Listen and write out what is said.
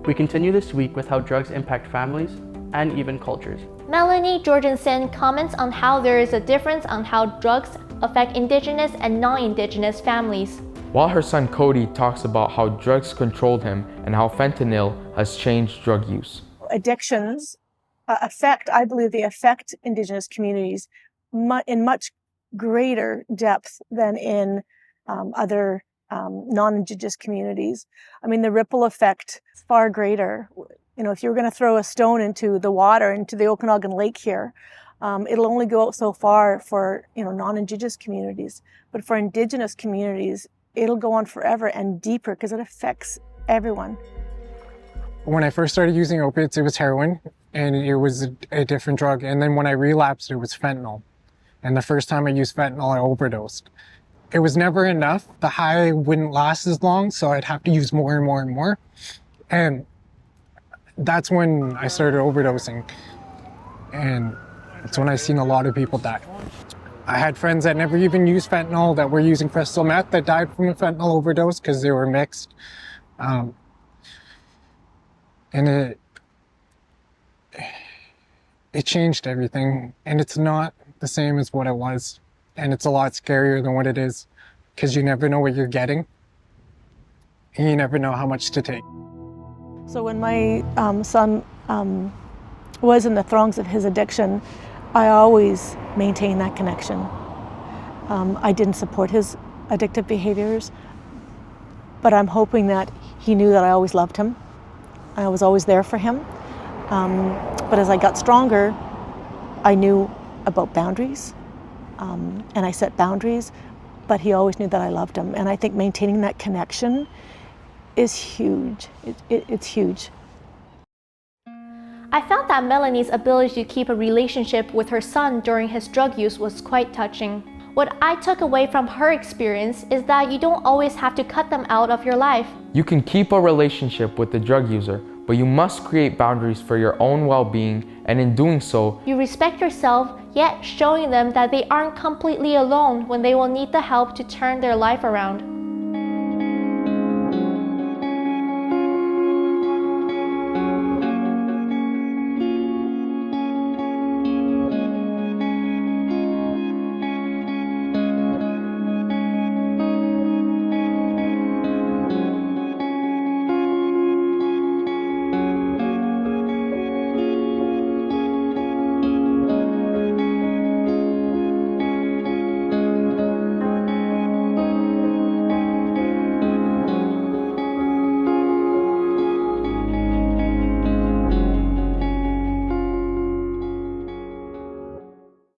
We continue this week with how drugs impact families and even cultures. Melanie Jorgensen comments on how there is a difference on how drugs affect Indigenous and non-Indigenous families. While her son Kody talks about how drugs controlled him and how fentanyl has changed drug use. Addictions I believe they affect Indigenous communities in much greater depth than in other non-Indigenous communities. I mean, the ripple effect is far greater. You know, if you were going to throw a stone into the water, into the Okanagan Lake here, it'll only go out so far for, non-Indigenous communities. But for Indigenous communities, it'll go on forever and deeper because it affects everyone. When I first started using opiates, it was heroin, and it was a different drug. And then when I relapsed, it was fentanyl. And the first time I used fentanyl, I overdosed. It was never enough. The high wouldn't last as long, so I'd have to use more and more and more. And that's when I started overdosing. And that's when I seen a lot of people die. I had friends that never even used fentanyl that were using crystal meth that died from a fentanyl overdose because they were mixed. And it changed everything. And it's not the same as what it was. And it's a lot scarier than what it is because you never know what you're getting. And you never know how much to take. So when my son was in the throngs of his addiction, I always maintained that connection. I didn't support his addictive behaviors, but I'm hoping that he knew that I always loved him. I was always there for him. But as I got stronger, I knew about boundaries, and I set boundaries, but he always knew that I loved him. And I think maintaining that connection is huge. It's huge. I felt that Melanie's ability to keep a relationship with her son during his drug use was quite touching. What I took away from her experience is that you don't always have to cut them out of your life. You can keep a relationship with the drug user, but you must create boundaries for your own well-being, and in doing so, you respect yourself, yet showing them that they aren't completely alone when they will need the help to turn their life around.